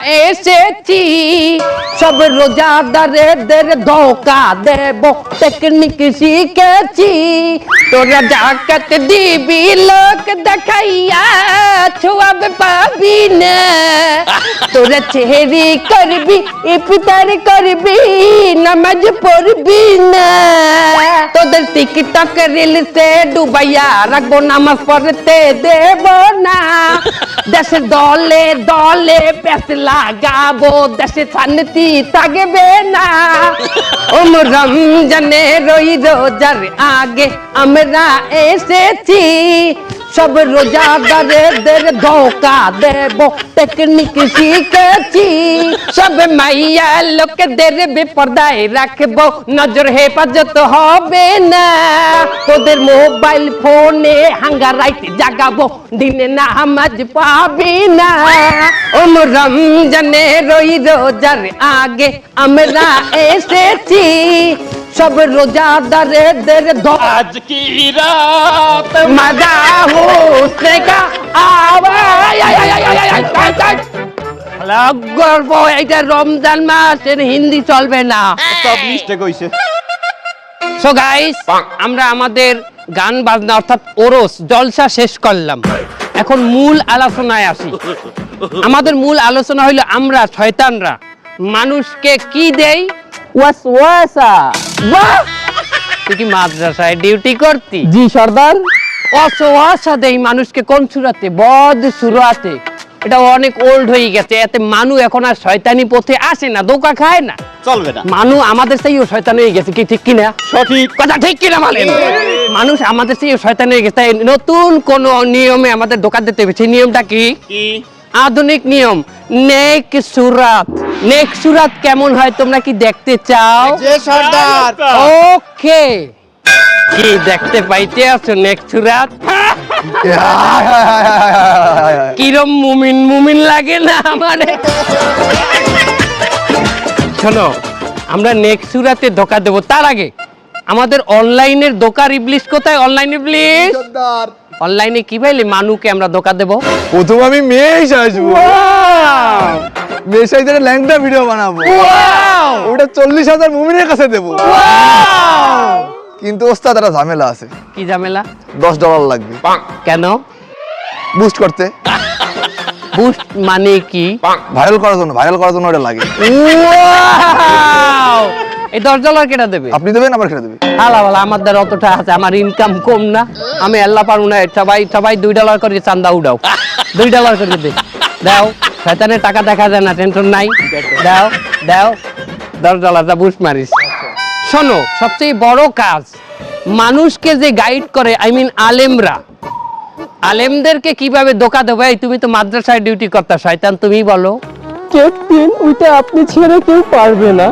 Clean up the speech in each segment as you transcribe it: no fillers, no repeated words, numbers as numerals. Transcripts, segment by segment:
এসেছি সব রোজাদারদের ধোকা দেব টেকনিক শিখেছি তোরা জাকাত দিবি লোক দেখাইয়া ছোয়াবে পাবি না তোরা চেহারি করবি ইফতার করবি নামাজ পড়বি না তোদের টিকটক রিলসে ডুবাইয়া রাখবো নামাজ পড়তে দেব না দেশের দলে দলে পেছ লাগাবো দেশে শান্তি থাকবে না রমজানে রই রোজার আগে আমরা এসেছি সব রোজাদারদের ধোকা দেব টেকনিক শিখেছি সব মাইয়া লোকদের বেপরদায় রাখবো নজর হেফাজত হবে না তোদের মোবাইল ফোনে হাঙ্গা রাইতে জাগাবো দিনে নামাজ পাবি না রমজানে রই রোজার আগে আমরা এসেছি সব রোজাদারদের आज की रात मजा हुस्न का গর্ব এটা রমজান মাস এর হিন্দি চলবে না সব মিস্টেক হইছে সো গাইস আমরা আমাদের গান বাজনা অর্থাৎ ওরস জলসা শেষ করলাম এখন মূল আলোচনায় আসি আমাদের মূল আলোচনা হলো আমরা শয়তানরা মানুষকে কি দেই ওয়াসওয়াসা বাহ তুই কি মাদ্রাসায় ডিউটি করতি জি সর্দার। ওয়াসওয়াসা দেই মানুষকে কোন সূরাতে বদ সূরাতে এটা অনেক ওল্ড হয়ে গেছে এতে মানু এখন আর শয়তানি পথে আসে না ধোঁকা খায় না চলবে না মানু আমাদের চেয়েও শয়তান হয়ে গেছে কি ঠিক কিনা সঠিক কথা ঠিক কিনা বলেন মানুষ আমাদের চেয়েও শয়তান হয়ে গেছে তাই নতুন কোন নিয়মে আমাদের ধোঁকা দিতে হবে সেই নিয়মটা কি কি আধুনিক নিয়ম নেক সুরাত নেক সুরাত কেমন হয় তোমরা কি দেখতে চাও যে সর্দার ওকে কি দেখতে পাইতে আছো নেক সুরাত কিরম মুমিন মুমিন লাগে না মানে শোনো আমরা নেক্সট সুরাতে ধোকা দেব তার আগে আমাদের অনলাইনের ধোকা রিপ্লেস কোথায় অনলাইন রিপ্লেস অনলাইনে কি পাইলে মানুকে আমরা ধোকা দেব প্রথম আমি মেশ আসবো, মেশ আইতে ল্যাংটা ভিডিও বানাবো, ওটা 40,000 মুমিনের কাছে দেবো। কিন্তু ওস্তাদ একটা ঝামেলা আছে, কি ঝামেলা $10 লাগবে কেন বুস্ট করতে, বুস্ট মানে কি ভাইরাল করার জন্য ওটা লাগে। Wow! এই $10 কেটা দেবে আপনি দেবেন আবার কেটে দেবে। আল্লাহ আল্লাহ আমার দ্বারা অতটা আছে আমার ইনকাম কম না আমি আল্লাহ পারবো না সবাই $2 করে চান্দা উঠাও $2 করে দে দাও শয়তানের টাকা দেখা যায় না টেনশন নাই দাও দাও $10 দা বুস্ট মারিস শোনো সবচেয়ে বড় কাজ মানুষকে যে গাইড করে আই মিন আলেমরা আলেমদেরকে কিভাবে ধোকা দেবে তুমি তো মাদ্রাসায় ডিউটি করতা শয়তান তুমি বলো ক্যাপ্টেন ওইটা আপনি ছেড়ে কেউ পারবে না।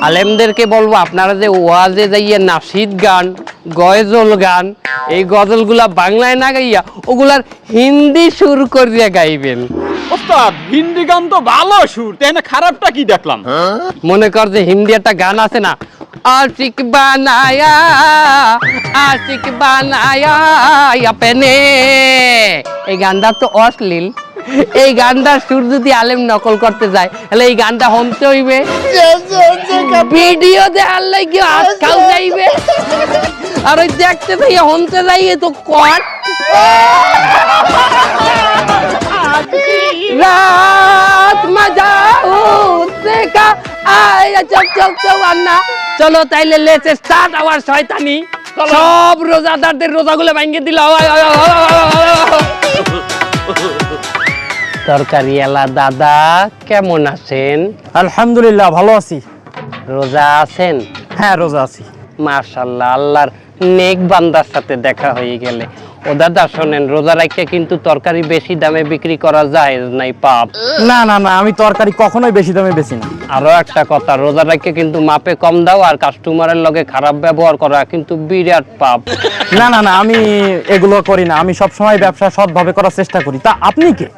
আলেমদেরকে বলবো আপনারা যে ওয়াজে যাইয়ে নাশিদ গান গজল গান এই গজলগুলা বাংলায় না গাইয়া ওগুলার হিন্দি সুর করিয়া গাইবেন ওস্তাদ হিন্দি গান তো ভালো সুর তাই না খারাপটা কি দেখলাম মনে কর যে হিন্দি একটা গান আছে না আশিক বানায়া আপনে এই গানটা তো অশ্লীল এই গানটার সুর যদি আলেম নকল করতে যায় তাহলে এই গানটা হমতে হইবে ভিডিও দেখার লাগি আজকাল যাইবে আর ওই দেখতে যাইয়ে হমতে যাইয়ে তো কট রাত মজা উসে কা আয়া চল আন্না চলো তাইলে লেটস স্টার্ট আওয়ার শয়তানি সব রোজাদারদের রোজাগুলো ভাঙিয়ে দিল তরকারি এলা দাদা কেমন আছেন আলহামদুলিল্লাহ ভালো আছি। রোজা আছেন হ্যাঁ রোজা আছি। মাশাআল্লাহ আল্লাহর নেক বান্দার সাথে দেখা হয়ে গেলে ও দাদা শোনেন রোজা রাখতে কিন্তু তরকারি বেশি দামে বিক্রি করা যায় নাই পাপ না না না আমি তরকারি কখনোই বেশি দামে বেশি না। আরো একটা কথা রোজা রাখতে কিন্তু মাপে কম দাও আর কাস্টমারের লগে খারাপ ব্যবহার করা কিন্তু বিরাট পাপ না না না আমি এগুলো করি না, আমি সব সময় ব্যবসা সৎভাবে করার চেষ্টা করি। তা আপনি কে?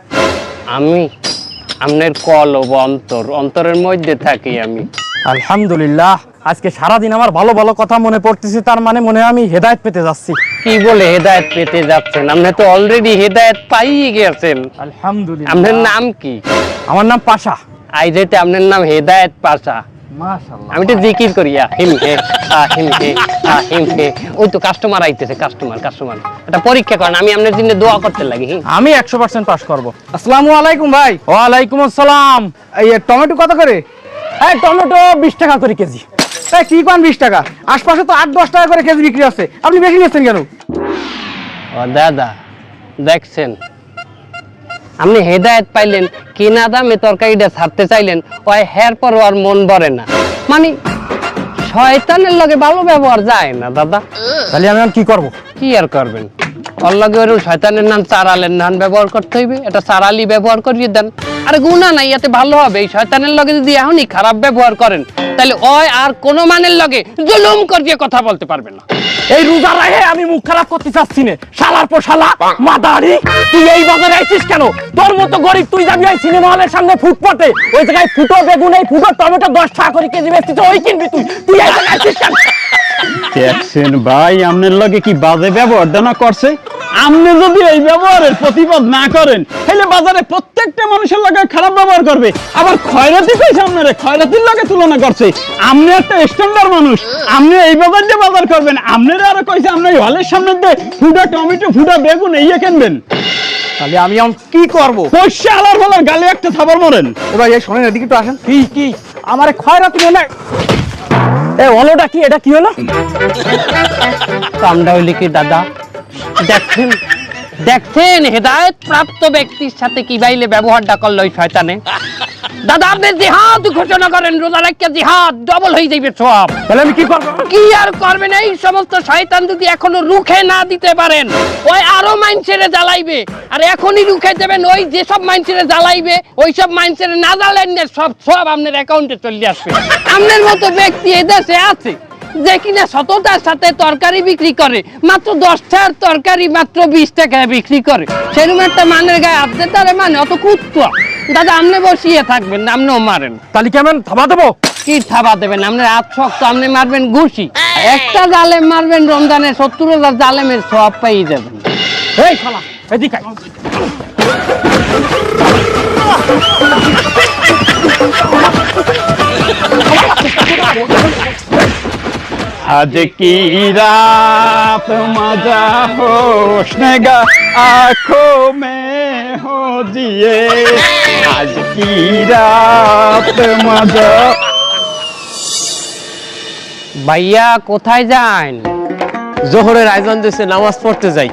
আমি আপনার কলব অন্তরের মধ্যে থাকি আমি আলহামদুলিল্লাহ আজকে সারাদিন আমার ভালো ভালো কথা মনে পড়তেছে, তার মানে মনে হয় আমি হেদায়েত পেতে যাচ্ছি। কি বলে হেদায়েত পেতে যাচ্ছেন? আপনি তো অলরেডি হেদায়েত পাইয়ে গেছেন। আলহামদুলিল্লাহ। আপনার নাম কি? আমার নাম পাশা। আইজেতে আপনার নাম হেদায়েত পাশা। মাশাআল্লাহ। আমি তো জিকির করি হিম হে হিম হে হিম হে। ওই তো কাস্টমার আইতেছে, কাস্টমার এটা পরীক্ষা করেন, আমি আপনার জন্য দোয়া করতে লাগি। আমি 100% পাস করব। আসসালামু আলাইকুম ভাই। ওয়ালাইকুম আসসালাম। এই টমেটো কত করে? এই টমেটো 20 টাকা করে কেজি। এই কি পান 20 টাকা? আশপাশে তো 8-10 টাকা করে কেজি বিক্রি আছে, আপনি বেশি নিচ্ছেন কেন? ও দাদা দেখছেন, আপনি হেদায়েত পাইলেন, কিনা দামে তরকারিটা ছাড়তে চাইলেন, ওই হের পর আর মন ভরে না। মানে শয়তানের লগে ভালো ব্যবহার যায় না দাদা। তাহলে আমি এখন কি করব? কি আর করবেন, ওর লগে ওরকম শয়তানের নাম চারালের নাম ব্যবহার করতে হইবে, এটা চারালি ব্যবহার করিয়ে দেন। আরে গুণা নাই, এতে ভালো হবে। এই শয়তানের লগে যদি এখনই খারাপ ব্যবহার করেন, তাহলে ওই আর কোনো মানের লগে জুলুম করিয়ে কথা বলতে পারবে না। এই রোজা রাহে আমি মুখ খারাপ করতে চাচ্ছি না। শালার পর শালা মাদারি, তুই এই বাজারে আইছিস কেন? তোর মতো গরিব তুই যাবি এই সিনেমা হলের সামনে ফুটপাতে, ওই জায়গায় ফুটো বেগুন, এই ফুটো টমেটো 10 টাকা করে কেজি বেচছিস, ওই কিনবি তুই? তুই এই জায়গায় আইছিস কেন? দেখছেন ভাই, আপনার লগে কি বাজে ব্যবহার না করছে। আপনি যদি এই ব্যবহারের প্রতিবাদ না করেন, তাহলে বাজারে প্রত্যেকটা মানুষের লগে খারাপ ব্যবহার করবে। আবার খয়রাতি কইছে আপনারে, খয়রাতির লগে তুলনা করছে। আপনি একটা স্ট্যান্ডার্ড মানুষ, আপনি এই বাজার দিয়ে বাজার করবেন। আপনারা আরো কইছে আপনি হলের সামনে দিয়ে ফুটা টমেটো, ফুটা বেগুন এই কিনবেন। তাহলে আমি এখন কি করব? পয়সা আলার হলার গালে একটা থাবার মরেন। ভাই এই শোনেন, এদিকে একটু আসেন। কি আমারে খয়রাতি মনে? এই হলোটা কি? এটা কি হলো? কামটা হইলে কি দাদা? দেখছেন হেদায়েত প্রাপ্ত ব্যক্তির সাথে কি বাইলে ব্যবহারটা করলো ওই শয়তানে। দাদা আপনি জিহাদ ঘোষণা করেন, রোজা রাখতে জিহাদ ডবল হয়ে যাবে সব। তাহলে আমি কি করব? কি আর করবেন, এই সমস্ত শয়তান যদি এখনো রুখে না দিতে পারেন, ওই আরো মাইন্ডসেটে জ্বালাইবে। আর এখনই রুখে দেবেন, ওই যেসব মাইন্ডসেটে জ্বালাইবে, ওই সব মাইন্ডসেটে না জ্বালেন না, সব আপনার অ্যাকাউন্টে চলে আসবে। আপনার মতো ব্যক্তি এদেশে আছে যে কিনা সততার সাথে তরকারি বিক্রি করে, মাত্র 10 টাকার তরকারি মাত্র 20 টাকায় বিক্রি করে। সেরকম একটা মানের গায়ে হাত দিতে পারে, মানে অত কুত্তা। দাদা আপনি বসিয়ে থাকবেন, আপনিও মারেন। তাহলে কি আমি থাবা দেবো? কি থাবা দেবেন? আপনার হাত শক্ত, আপনি মারবেন ঘুষি। একটা জালেম মারবেন রমজানে 70,000 জালেমের সওয়াব পেয়ে যাবেন। এই শালা এদিকে আয়। आज की रात मजा होशनेगा आंखों में हो जिए आज की रात मजा। ভাইয়া কোথায় যান? জোহরের আয়োজন দিয়েছে, নামাজ পড়তে যাই।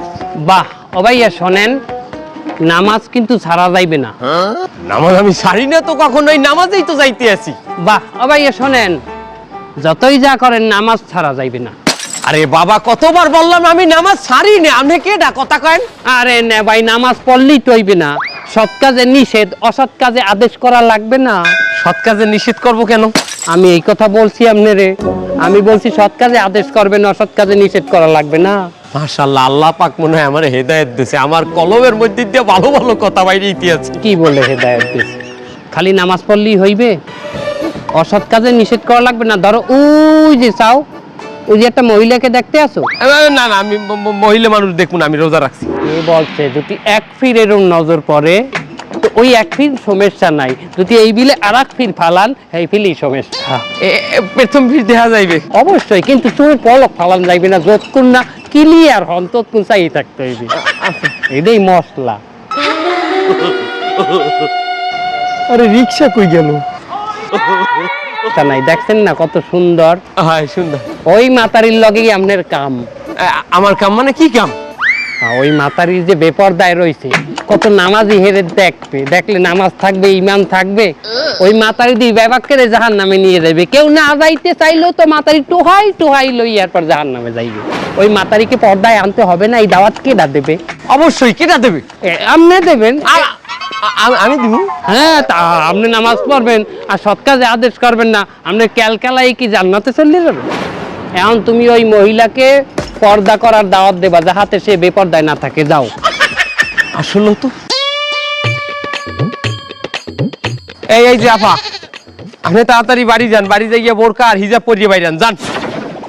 বাহ, ও ভাইয়া শোনেন, নামাজ কিন্তু ছাড়া যাইবে না। নামাজ আমি সারি না তো কখনোই, নামাজেই তো যাইতে আছি। বাহ, ও ভাইয়া শোনেন, যতই যা করেন নামাজ ছাড়া যাইবে না। আরে বাবা, কতবার বললাম আমি নামাজ ছাড়ি না, আপনি কেডা কথা কয়েন? আরে না ভাই, নামাজ পড়লেই তো হইবে না। সৎ কাজে নিষেধ, অসৎ কাজে আদেশ করা লাগবে না। সৎ কাজে নিষেধ করব কেন? আমি এই কথা বলছি আপনারে, আমি বলছি সৎ কাজে আদেশ করবেন, অসৎ কাজে নিষেধ করা লাগবে না। মাশাআল্লাহ, আল্লাহ পাক মনে হয় আমার হেদায়েত দিয়েছে। আমার কলমের মধ্যে দিয়ে ভালো ভালো কথা বাইরে ইতিহাস। কি বলে হেদায়েত দিছে? খালি নামাজ পড়লেই হইবে? অসৎ কাজে নিষেধ করা লাগবে না। ধরো ওই যে চাও, ওই যে একটা মহিলাকে দেখতে আসো। না না, আমি মহিলা মানুষ দেখুন, আমি রোজা রাখছি। এ বলছে যদি এক ফির এরম নজর পড়ে, তো ওই এক ফির সমস্যা নাই, যদি এই বিলে আর এক ফির ফালান, এই ফিলই সমস্যা। প্রথম ফির দেখা যাইবে অবশ্যই, কিন্তু তুমি পলক ফালান যাইবে না, যতক্ষণ না ক্লিয়ার হন ততক্ষণ চাই থাকতে হইবে। এটাই মশলা। আরে রিকশা কই গেল? তা নাই, দেখছেন না কত সুন্দর? হ্যাঁ সুন্দর। ওই মাতারির লগেই আপনার কাম। আমার কাম মানে কি কাম? ওই মাতারির যে বেপরদায় রয়েছে, কত নামাজি হেরে দেখবে, দেখলে নামাজ থাকবে, ইমান থাকবে। ওই মাতারি দিয়ে ব্যবাক করে জাহান নামে নিয়ে যাবে। কেউ না যাইতে চাইলেও তো মাতারি টোহাই টোহাই লই এরপর জাহান নামে যাইবে। ওই মাতারিকে পর্দায় আনতে হবে না। এই দাওয়াত কেডা দেবে? অবশ্যই কেটা দেবে? আপনি দেবেন। আমি দিব? হ্যাঁ, তা আপনি নামাজ পড়বেন আর সৎ কাজে আদেশ করবেন না, আপনি ক্যালকালাই কি জান্নাতে চলে যাবেন? এখন তুমি ওই মহিলাকে পর্দা করার দাওয়াত দেবা, যাহাতে সে বেপর্দায় না থাকে। যাও। আসলে তো এই যে আপা, আপনি তাড়াতাড়ি বাড়ি যান, বাড়ি যাই বোরকা আর হিজাব পরিয়ে বাইরে যান।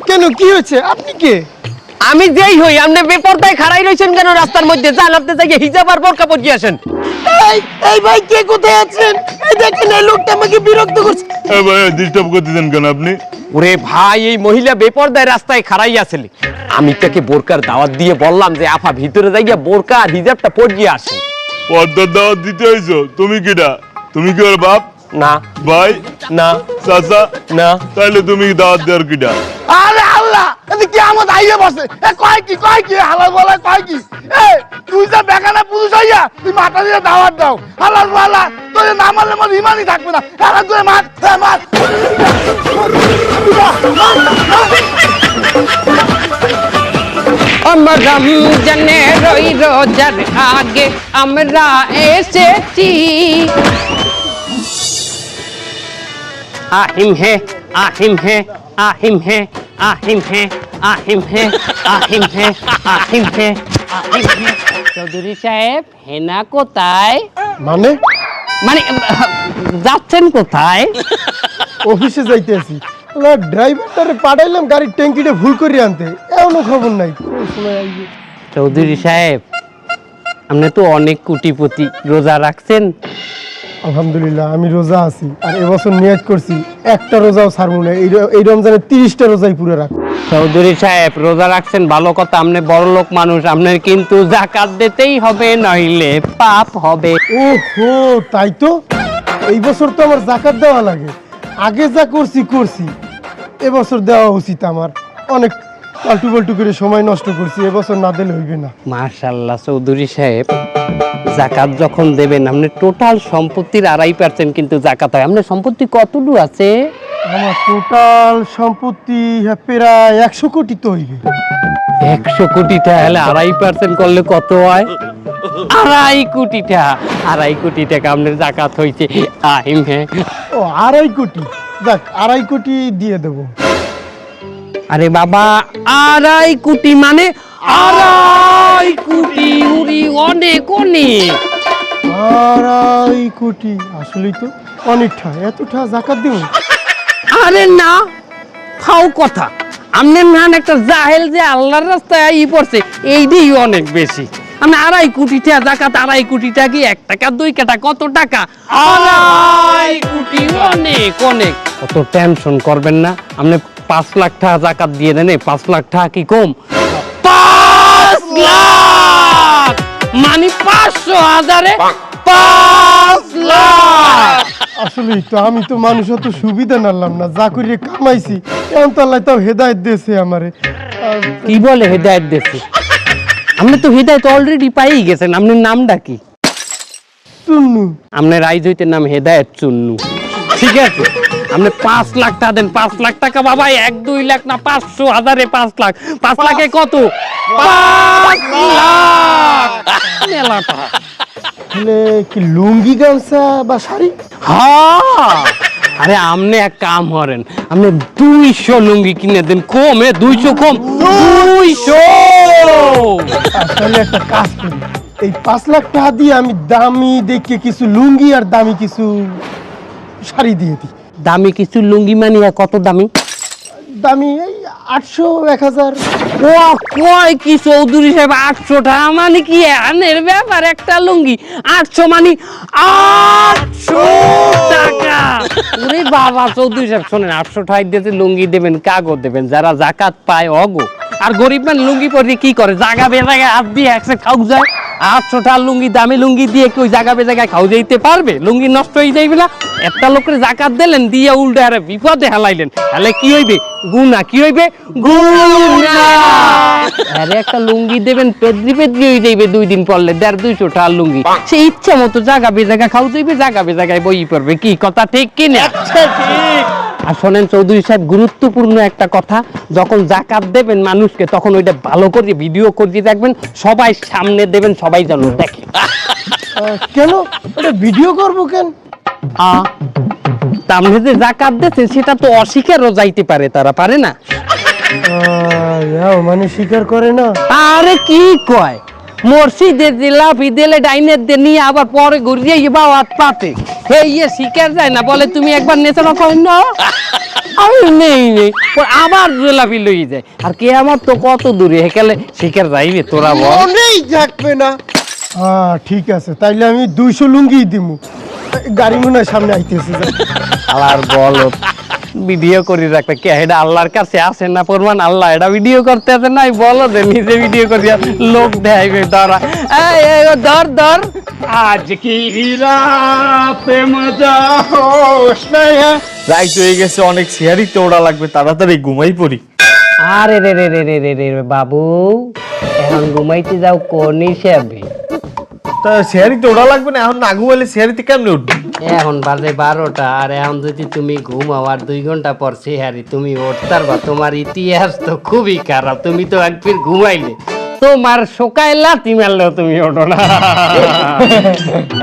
কেন, কি হয়েছে? আপনি কে? আমি যেই হই, আপনি বেপরদায় খাড়াই রয়েছেন কেন রাস্তার মধ্যে? যান, আপনি যাই হিজাব আর বোরকা পরিয়ে আসেন। এই ভাই কে কোথায় আছেন? এই দেখেন এই লোকটা আমাকে বিরক্ত করছে। ভাই ডিস্টার্ব করতেছেন কেন আপনি? ওরে ভাই এই মহিলা বেপরদায় রাস্তায় খাড়াই আছিল, আমি তাকে বোরকার দাওয়াত দিয়ে বললাম যে আফা ভিতরে যাইয়া বোরকা আর হিজাবটা পরিয়ে আসি। পর্দার দাওয়াত দিতে হইছো? তুমি কিডা? তুমি কি ওর বাপ, না ভাই, না চাচা? না। তাইলে তুমি দাওয়াত দেওয়ার কিডা? আরে আল্লাহ, এদি কি আমার আইয়ে বসে? এ কয় কি হালাল বলা কয় কি? এ তুই যা বেগানা পুরুষ হইয়া তুই মাথা দিয়ে দাওয়াত দাও। হালাল বলা তোর না মারলে মোর ইমানই থাকবে না। হালাল করে মার, মার। আমার রমজানে রই রোজার আগে আমরা এসেছি। আহিম হে আহিম হে আহিম হে আহিম হে আহিম হে আহিম হে আহিম হে আহিম হে। চৌধুরী সাহেব হেনা কোথায়? মানে মানে যাচ্ছেন কোথায়? অফিসে যাইতেছি, ড্রাইভারটারে পাঠাইলাম গাড়ির ট্যাঙ্কিটা ভুল করে আনতে, এমনও খবর নাই। কোন সময় আইবে? চৌধুরী সাহেব আপনি তো অনেক কোটিপতি, রোজা রাখছেন? আলহামদুলিল্লাহ আমি রোজা আছি, আর এবছর নিয়ত করছি একটা রোজাও ছাড়বো না। এই রমজানে 30টা রোজাই পুরো রাখবো। চৌধুরী সাহেব রোজা রাখছেন ভালো কথা, আপনি বড় লোক মানুষ, আপনার কিন্তু যাকাত দিতেই হবে, নইলে পাপ হবে। ওহো, তাই তো এই বছর তো আমার যাকাত দেওয়া লাগে। আগে যা করছি এবছর দেওয়া উচিত আমার। অনেক পাল্টু পাল্টু করে সময় নষ্ট করছি, এবছর না দিলে হইবে না। মাশাআল্লাহ চৌধুরী সাহেব, যাকাত যখন দেবেন আপনি টোটাল সম্পত্তির 2.5% কিন্তু যাকাত হয়। আপনার সম্পত্তি কতটুকু আছে? আমার টোটাল সম্পত্তি প্রায় 100 কোটি তো হইবে। 100 কোটি টাকা হলে 2.5% করলে কত হয়? 2.5 কোটি টাকা। 2.5 কোটি টাকা আপনার যাকাত হইছে। আহিম হে। ও 2.5 কোটি, যাক 2.5 কোটি দিয়ে দেবো। আরে বাবা 2.5 কোটি মানে 2.5 কোটি, উরি অনেক অনেক। 2.5 কোটি আসলেই তো অনেকটা, এতটা যাকাত দিব? আরে না, ফাও কথা। আপনার নান একটা জাহেল যে আল্লাহর রাস্তায় ই পড়ছে, এইটাই অনেক বেশি। আমি 2.5 কোটি টাকা যাকাত, 2.5 কোটি টাকা কি 1 টাকা 2 টাকা কত টাকা? 2.5 কোটি অনেক অনেক। অত টেনশন করবেন না, আপনি 5 লাখ টাকা যাকাত দিয়ে দেন। 5 লাখ টাকা কি কম? 5 লাখ মানে 500,000-এ 5 লাখ। আসলেই তো আমি তো মানুষ অত সুবিধা নালাম না, যা করিয়ে কামাইছি এখন তো আল্লাহ তাও হেদায়েত দিয়েছে আমারে। কি বলে হেদায়েত দিয়েছে? আপনি তো হেদায়েত অলরেডি পাই গেছেন। আপনার নামটা কি? চুন্নু। আপনার রাইজইতের নাম হেদায়েত চুন্নু, ঠিক আছে? আপনি 5 লাখ টাকা দেন। 5 লাখ টাকা বাবা, 1-2 লাখ না, 500,000-এ 5 লাখ। 5 লাখে কত? 5 লাখ। মেলা টাকা। তাহলে কি লুঙ্গি গামছা বা শাড়ি? হ্যাঁ, আরে আপনি এক কাম করেন, আপনি 200 লুঙ্গি কিনে দেন। কমে 200 কম 200। তাহলে একটা কাজ করি, এই 5 লাখ টাকা দিয়ে আমি দামি দেখে কিছু লুঙ্গি আর দামি কিছু শাড়ি দিয়ে দিই। দামি কিছু লুঙ্গি মানিয়া কত দামি? দামি এই 800 1000। ও কয় কি চৌধুরী সাহেব, 800 টাকা মানে কি আনের ব্যাপার? একটা লুঙ্গি 800 মানে 800 টাকা। ওরে বাবা চৌধুরী সাহেব শোনেন, 800 টাকা দিতে লুঙ্গি দেবেন, কাগজ দেবেন যারা যাকাত পায় অগো। আর গরিব মান লুঙ্গি পরে কি করে? জাগা বেজাগায় হাত দিয়ে একসে খাও যায়। 800 টাকা লুঙ্গি, দামি লুঙ্গি দিয়ে কি ওই জাগা বেজাগায় খাও যাইতে পারবে? লুঙ্গি নষ্ট হয়ে যাইবে না? একটা লোকের যাকাত দিলেন, দিয়ে উল্টে আরে বিপদে হেলাইলেন, তাহলে কি হইবে? গুনাহ। কি হইবে? গুনাহ। আরে একটা লুঙ্গি দেবেন, পেদ্রি পেদ্রি হয়ে যাইবে 2 দিন পরলে। 150-200 টাকা লুঙ্গি, সে ইচ্ছা মতো জাগা বেজাগা খাও যাইবে, জাগা বেজাগায় বই পড়বে। কি কথা ঠিক কি না? ঠিক। আর শোনেন চৌধুরী সাহেব, গুরুত্বপূর্ণ একটা কথা, যখন যাকাত দেবেন মানুষকে তখন ওইটা ভালো করে ভিডিও করে রাখবেন, সবাই সামনে দেবেন, সবাই যেন দেখে। কেন এটা ভিডিও করবো কেন? আপনি যে যাকাত দিয়েছেন সেটা তো অস্বীকারও যাইতে পারে, তারা পারে না। মানে স্বীকার করে না? আরে কি কয়, মসজিদে জিলাপি দিলে ডাইনের দিয়ে নিয়ে আবার পরে ঘুরিয়ে বাওয়াত পাতে, এই শিকার যায় না, বলে তুমি একবার নেচে না কই না, আমি নেই আবার জিলাপি লই যায়। আর কে আমার তো কত দূরে হেকালে শিকার যাইবে, তোরা বল। মনেই থাকবে না হ্যাঁ ঠিক আছে, তাইলে আমি 200 লুঙ্গি দিমু। গাড়ি মনে হয় সামনে আইতেছে। আল্লাহর বলো ভিডিও করি রাখতে কে এটা আল্লাহর কাছে আসে না প্রমাণ? আল্লাহ এটা ভিডিও করতে আছে নাই, বলো যে নিজে ভিডিও করিয়া লোক দেখাইবে ধরা। এই ধর ধর আজ কি রাতে মজা হোশ নাই হ্যাঁ। রাইট হয়ে গেছে, অনেক শেয়ারই তো ওরা লাগবে, তাড়াতাড়ি ঘুমাই পড়ি। আরে রে রে রে রে রে রে বাবু, এখন ঘুমাইতে যাও কোন হিসাবে? তা শেয়ারই তো ওরা লাগবে না, এখন না ঘুমাইলে শেয়ারিতে কেমনে উঠবে? এখন বাজে 12টা, আর এখন যদি তুমি ঘুমাও আর 2 ঘন্টা পর সেহারি তুমি উঠতার বা, তোমার ইতিহাস তো খুবই খারাপ। তুমি তো একদিন ঘুমাইলে তোমার শোকায় লাথি মারলেও তুমি ওঠো না।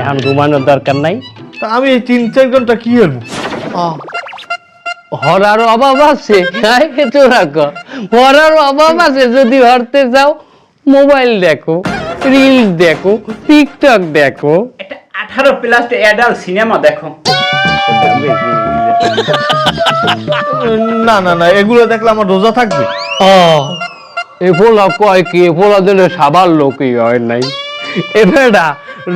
এখন ঘুমানোর দরকার নাই। তা আমি এই 3-4 ঘন্টা কি করবো? হরার অভাব আছে, হরার অভাব আছে। যদি হরতে যাও মোবাইল দেখো, রিলস দেখো, টিকটক দেখো। 18+ অ্যাডাল্ট সিনেমা দেখো। না না না, এগুলো দেখলে আমার রোজা থাকবে। এ ফোলা কয় কি, এ ফোলা দিলে সাবার লোকই হয় নাই। এবারটা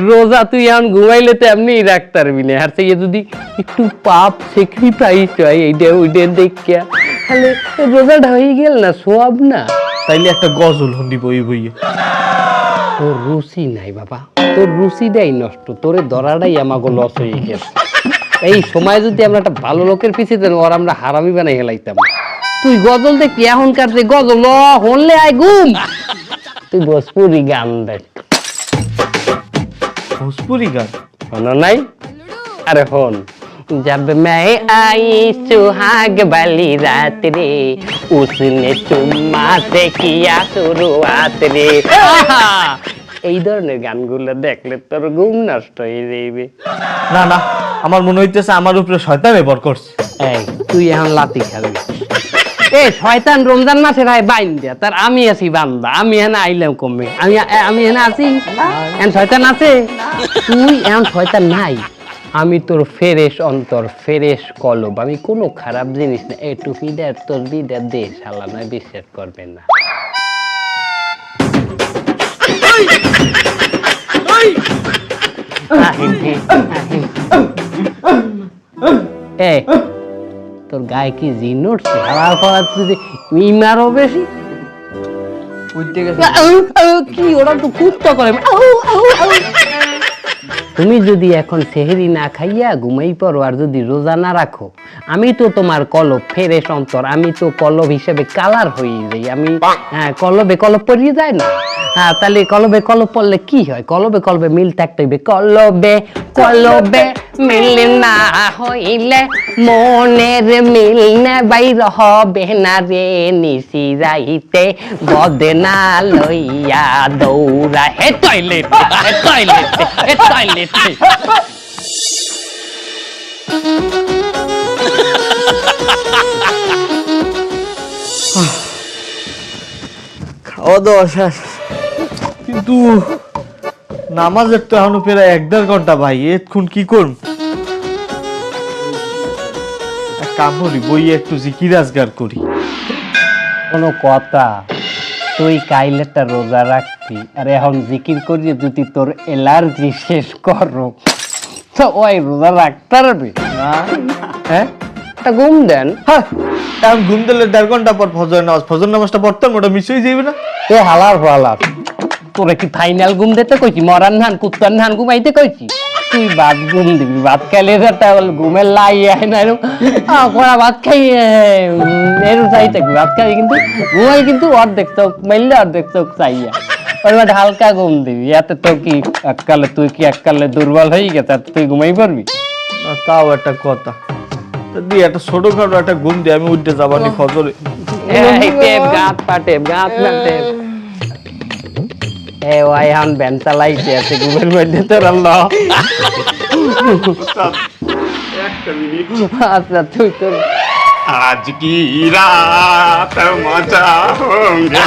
রোজা তুই এখন ঘুমাইলে তো এমনি রাখতে পারবি না। আর থেকে যদি একটু পাপ স্যাক্রিফাইস হয় এইটা ওইটা দেখিয়া, তাহলে রোজাটা হয়ে গেল না, সোয়াব না? তাইলে একটা গজল হন্দি বই বইয়ে। তোর রুচি নাই বাবা, তোর রুচিটাই নষ্ট, তোরে ধরাটাই আমাকে লস হয়ে গেছে। এই সময় যদি আমরা একটা ভালো লোকের পিছিয়ে দেন, ওর আমরা হারামি বানাই হেলাইতাম। তুই গজল দেখি এখনকার যে গজল হলে আয় ঘুম, তুই ভোজপুরি গান দেখ। ভোজপুরি গান শোনো নাই? अरे होन जब मैं आई सुहाग वाली रात रे उसने चुम्मा से किया शुरुआत रे। এই ধরনের গানগুলো দেখলে তোর ঘুম নষ্ট হয়ে যাবে। না না, আমার মনে হইতেছে আমার উপরে শয়তান এবার করছে। এই তুই এখন লাতি খাবি? এ শয়তান রমজান মাসে ভাই বাইন দিয়া, তার আমি আছি বান্দা, আমি এখানে আইলাম কমে, আমি এখানে আছি, এখন শয়তান আছে? তুই এখন শয়তান নাই, আমি তোর ফেরেশ অন্তর, ফেরেশ কলব, আমি কোনো খারাপ জিনিস না। এই টুপিটা তোর বিদা দে শালা, নয় বিশ্বাস করবে না। এ তোর গায়ে কি জিন উঠছে? হাওয়ার পর তুই মারো বেশি কি, ওরা তো কুত্তা করে। তুমি যদি এখন সেহরি না খাইয়া ঘুমাই পড়ো আর যদি রোজা না রাখো, আমি তো তোমার কলব, ফেরেশ অন্তর, আমি তো কলব হিসেবে কালার হয়ে যাই। আমি কলবে কলব পরিয়ে যায় না? হ্যাঁ, তাহলে কলবে কলব পড়লে কি হয়? কলবে কলবে মিল থাকতে হইবে। কলবে কলবে মিল না হইলে মনের মিল না বাইর হবে না রে, নিশি রাইতে বদনা লইয়া দৌড়া। হে টয়লেট, হে টয়লেট, হে টয়লেট। খাওয়া দাওয়া শেষ, কিন্তু নামাজের তো এখনো প্রায় 1-1.5 ঘন্টা ভাই, এতক্ষণ কি করব? এক কাম করি, বই একটু জিকির আজগার করি। কোনো কথা, তুই কাইলেটা রোজা রাখবি আর এখন জিকির করিয়ে যদি তোর এলার্জি শেষ করো তো ওই রোজা রাখতে পারবি না? হ্যাঁ, একটা ঘুম দেন। হ্যাঁ, এখন ঘুম দিলে 1.5 ঘন্টা পর ফজর নামাজ, ফজর নামাজটা পড়তাম, ওটা মিস হয়ে যাবে না? এ হালার ফালার, তোরে কি ফাইনাল ঘুম দিতে কইছি? মরান ধান কুত্তার ধান ঘুমাইতে কইছি? তুই ভাত ঘুম দিবি, ভাত খাইলে ঘুমের লাই আয় না, কড়া ভাত খাই এরু চাই থাকবি, ভাত খাই কিন্তু ঘুমাই কিন্তু অর্ধেক চোখ মাইলে অর্ধেক চোখ চাইয়া, ওর মধ্যে হালকা ঘুম দিবি। এতে তো কি এককালে তুই কি এককালে দুর্বল হয়ে গেছে, তুই ঘুমাই পারবি না? তাও একটা কথা, দি একটা ছোটখাটো একটা ঘুম দিয়ে আমি উঠতে যাবানি ফজরে। গাত পাটে গাত পাটে এ ওই হান ব্যান চালাইতে আছে ঘুমের মধ্যে তোর আল্লাহ। আচ্ছা তুই তোর আজ কি রাত মজা হোঙ্গে।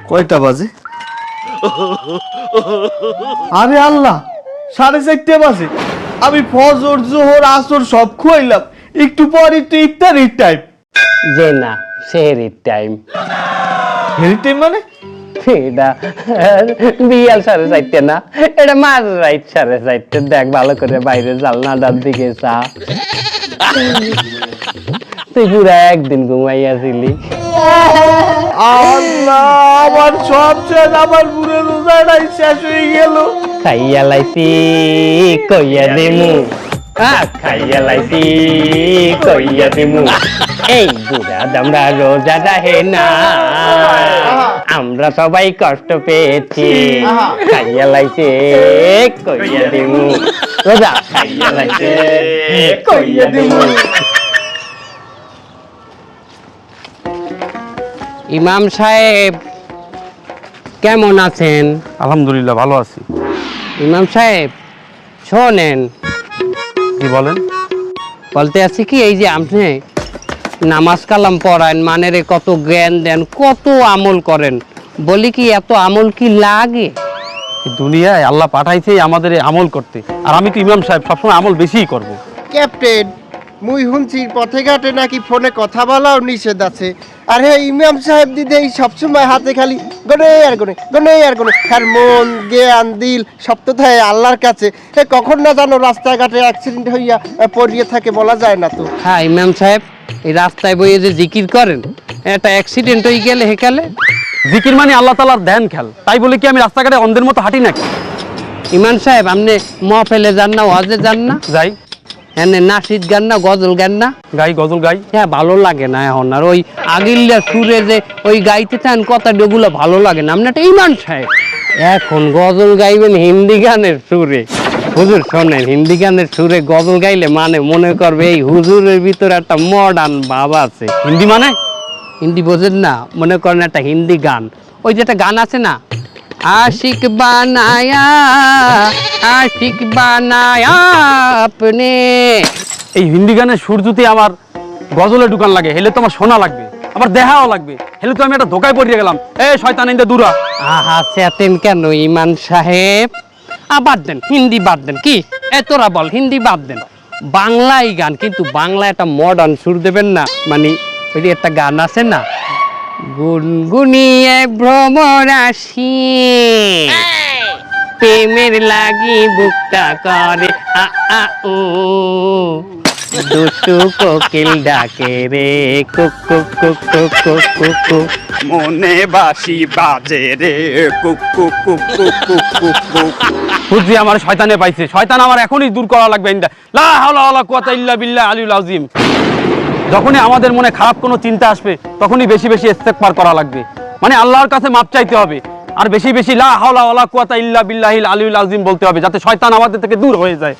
কয়টা বাজে? আরে আল্লাহ, 4:30 বাজে। আমি ফজর জোহর আসর সব খুয়াইলাম, একটু পরই তো ইফতারির টাইম। যে না সেহেরির টাইম। হেরিটেজ মানে? এটা বিয়াল 4:30 না, এটা মাঝ রাইট 4:30। দেখ ভালো করে বাইরে জানলাটার দিকে চা। তুই পুরা একদিন ঘুমাইয়াছিলি। আল্লাহ, আমার সব শেষ, আমার পুরো রোজাটাই শেষ হয়ে গেল। খাইয়া লাইছি কইয়া দিমু, খাইয়া লাইছি কইয়া দিমু। এই বুড়া দামরা রোজা রাহে না, আমরা সবাই কষ্ট পেয়েছি। খাইয়া লাইছে কইয়া দিমু, রোজা খাইয়া লাইছে কইয়া দিমু। ইমাম সাহেব কেমন আছেন? আলহামদুলিল্লাহ ভালো আছি। ইমাম সাহেব শোনেন, কি বলেন? বলতে আছি কি, এই যে আপনি নামাজ কালাম পড়ান, মানেরে কত জ্ঞান দেন, কত আমল করেন, বলি কি এত আমল কি লাগে? এই দুনিয়ায় আল্লাহ পাঠাইছে আমাদের এই আমল করতে, আর আমি তো ইমাম সাহেব সবসময় আমল বেশিই করব। ক্যাপ্টেন, মুই শুনছি পথে ঘাটে নাকি ফোনে কথা বলাও নিষেধ আছে। আর হ্যাঁ, ইমাম সাহেব দিদি এই সবসময় হাতে খালি গনে আর গনে, গনে আর গনে। আর মন, জ্ঞান, দিল সব তো থাকে আল্লাহর কাছে। কখন না জানো রাস্তাঘাটে অ্যাক্সিডেন্ট হইয়া পড়িয়ে থাকে, বলা যায় না তো। হ্যাঁ ইমাম সাহেব, এই রাস্তায় বইয়ে যে জিকির করেন, একটা অ্যাক্সিডেন্ট হয়ে গেলে হেকালে। জিকির মানে আল্লাহ তাআলার ধ্যান খেল, তাই বলে কি আমি রাস্তাঘাটে অন্ধের মতো হাঁটি নাকি? ইমাম সাহেব আপনি মহফিলে যান না, ওয়াজে যান না? যাই। এনে নাসিদ গান না, গজল গান না? গাই, গজল গাই। হ্যাঁ ভালো লাগে না এখন আর ওই আগিল্লা সুরে যে ওই গাইতে চান কথা, ওগুলো ভালো লাগে না। আপনি একটা ইমাম সাহেব, এখন গজল গাইবেন হিন্দি গানের সুরে। হুজুর শোনেন, হিন্দি গানের সুরে গজল গাইলে মানে মনে করবে এই হুজুরের ভিতরে একটা মডার্ন ভাব আছে। হিন্দি মানে? হিন্দি বোঝেন না? মনে করেন একটা হিন্দি গান, ওই যে একটা গান আছে না, আশিক বানায়া, আশিক বানায়া আপনে। এই হিন্দি গানের সুর যদি আমার গজলে ঢুকান লাগে, হেলে তো আমার শোনা লাগবে, আবার দেখাও লাগবে, হেলে তো আমি একটা ধোকায় পড়িয়ে গেলাম। শয়তান ইন্দা দূরা। আহা চেতেন কেন ইমান সাহেব? বাদ দেন, হিন্দি বাদ দেন। কি তোরা বল, হিন্দি বাদ দেন, বাংলাই গান, কিন্তু বাংলা একটা মডার্ন সুর দেবেন না। মানে ওই যে একটা গান আছে না, গুনগুনিয়ে ভ্রমরাশি, প্রেমের লাগি বুকটা করে আ আ উ, দুষ্টু কোকিল ডাকে রে cook cook cook cook cook cook cook. মনে বাসি বাজে রে cook cook cook cook cook cook cook. বুঝছি আমার শয়তানে পাইছে, শয়তান আমার এখনই দূর করা লাগবে। লা হাওলা ওয়ালা কুওয়াতা ইল্লা বিল্লাহ আলিউল আযীম। যখনই আমাদের মনে খারাপ কোনো চিন্তা আসবে, তখনই বেশি বেশি ইস্তেগফার করা লাগবে, মানে আল্লাহর কাছে মাপ চাইতে হবে, আর বেশি বেশি লা হাওলা ওয়ালা কুওয়াতা ইল্লা বিল্লাহিল আলিউল আযীম বলতে হবে, যাতে শয়তান আমাদের থেকে দূর হয়ে যায়।